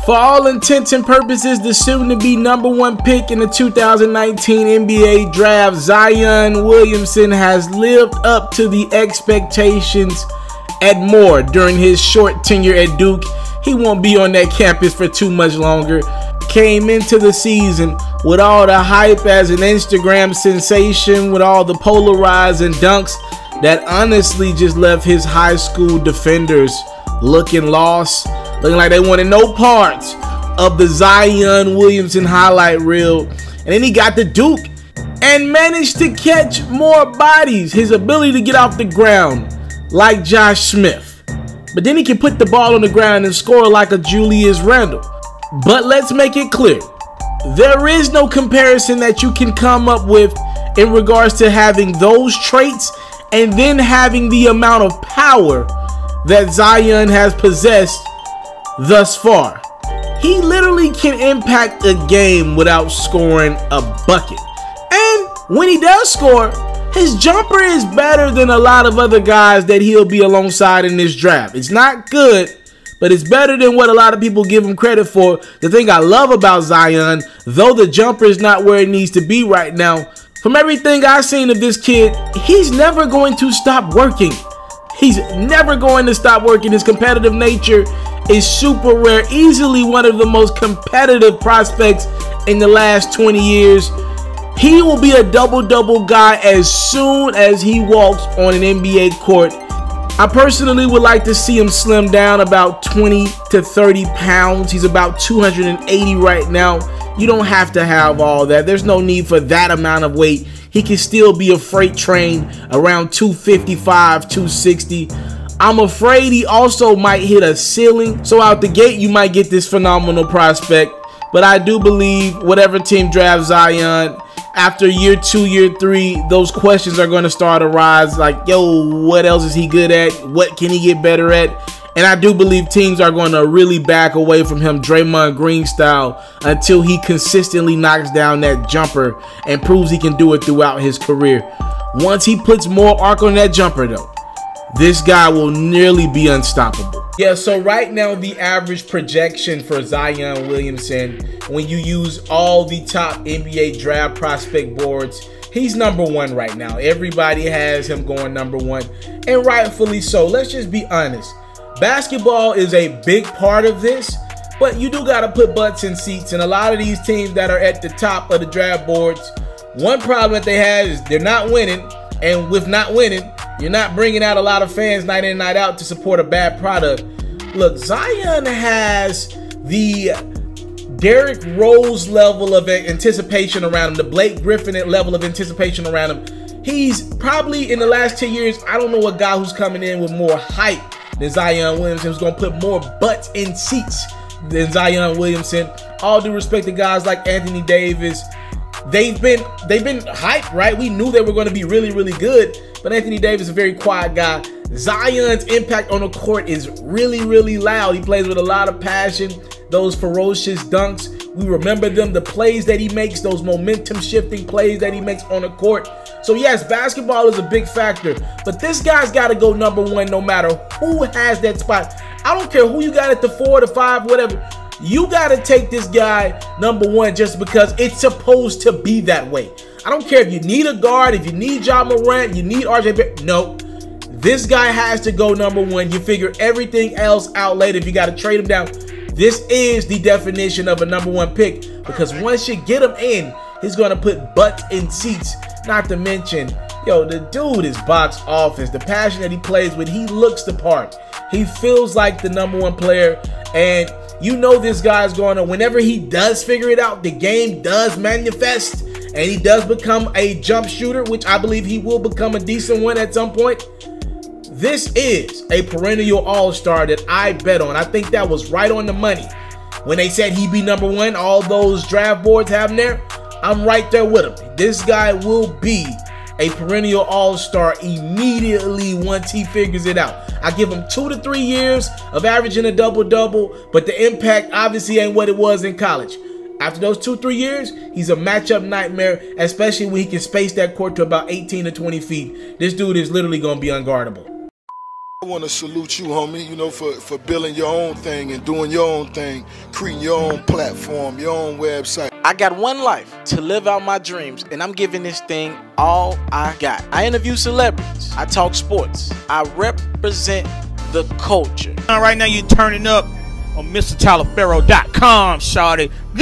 For all intents and purposes, the soon-to-be #1 pick in the 2019 NBA Draft, Zion Williamson has lived up to the expectations and more during his short tenure at Duke. He won't be on that campus for too much longer. Came into the season with all the hype as an Instagram sensation, with all the polarizing dunks that honestly just left his high school defenders looking lost, looking like they wanted no parts of the Zion Williamson highlight reel. And then he got to Duke and managed to catch more bodies. His ability to get off the ground like Josh Smith, but then he can put the ball on the ground and score like a Julius Randle. But let's make it clear, there is no comparison that you can come up with in regards to having those traits and then having the amount of power that Zion has possessed thus far. He literally can impact a game without scoring a bucket. And when he does score, his jumper is better than a lot of other guys that he'll be alongside in this draft. It's not good, but it's better than what a lot of people give him credit for. The thing I love about Zion, though the jumper is not where it needs to be right now, from everything I've seen of this kid, he's never going to stop working. He's never going to stop working. His competitive nature is super rare. Easily one of the most competitive prospects in the last 20 years. He will be a double-double guy as soon as he walks on an NBA court. I personally would like to see him slim down about 20 to 30 pounds. He's about 280 right now. You don't have to have all that. There's no need for that amount of weight. He can still be a freight train around 255, 260. I'm afraid he also might hit a ceiling. So out the gate, you might get this phenomenal prospect. But I do believe whatever team drafts Zion, after year 2, year 3, those questions are going to start to rise. Like, yo, what else is he good at? What can he get better at? And I do believe teams are going to really back away from him Draymond Green style until he consistently knocks down that jumper and proves he can do it throughout his career. Once he puts more arc on that jumper, though, this guy will nearly be unstoppable. Yeah, so right now the average projection for Zion Williamson, when you use all the top NBA draft prospect boards, he's #1 right now. Everybody has him going #1, and rightfully so. Let's just be honest. Basketball is a big part of this, but you do got to put butts in seats. And a lot of these teams that are at the top of the draft boards, one problem that they have is they're not winning. And with not winning, you're not bringing out a lot of fans night in, night out to support a bad product. Look, Zion has the Derrick Rose level of anticipation around him, the Blake Griffin level of anticipation around him. He's probably, in the last 10 years, I don't know a guy who's coming in with more hype than Zion Williamson, who's going to put more butts in seats than Zion Williamson. All due respect to guys like Anthony Davis. They've been hyped, right? We knew they were going to be really, really good, but Anthony Davis is a very quiet guy. Zion's impact on the court is really, really loud. He plays with a lot of passion. Those ferocious dunks, we remember them. The plays that he makes, those momentum shifting plays that he makes on the court. So yes, basketball is a big factor, but this guy's got to go #1 no matter who has that spot. I don't care who you got at the 4, the 5, whatever. You got to take this guy #1 just because it's supposed to be that way. I don't care if you need a guard, if you need Ja Morant, you need RJ. No, this guy has to go #1. You figure everything else out later if you got to trade him down. This is the definition of a #1 pick, because once you get him in, he's going to put butts in seats. Not to mention, yo, the dude is box office. The passion that he plays with, he looks the part. He feels like the #1 player, and you know this guy's going to, whenever he does figure it out, the game does manifest, and he does become a jump shooter, which I believe he will become a decent one at some point. This is a perennial all-star that I bet on. I think that was right on the money. When they said he'd be #1, all those draft boards have him there, I'm right there with him. This guy will be a perennial all-star immediately once he figures it out. I give him 2 to 3 years of averaging a double-double, but the impact obviously ain't what it was in college. After those 2-3 years, he's a matchup nightmare, especially when he can space that court to about 18 to 20 feet. This dude is literally going to be unguardable. I want to salute you, homie, you know, for building your own thing and doing your own thing, creating your own platform, your own website. I got one life to live out my dreams, and I'm giving this thing all I got. I interview celebrities. I talk sports. I represent the culture. Right now, you're turning up on Mr.Taliaferro.com, shawty. Yeah.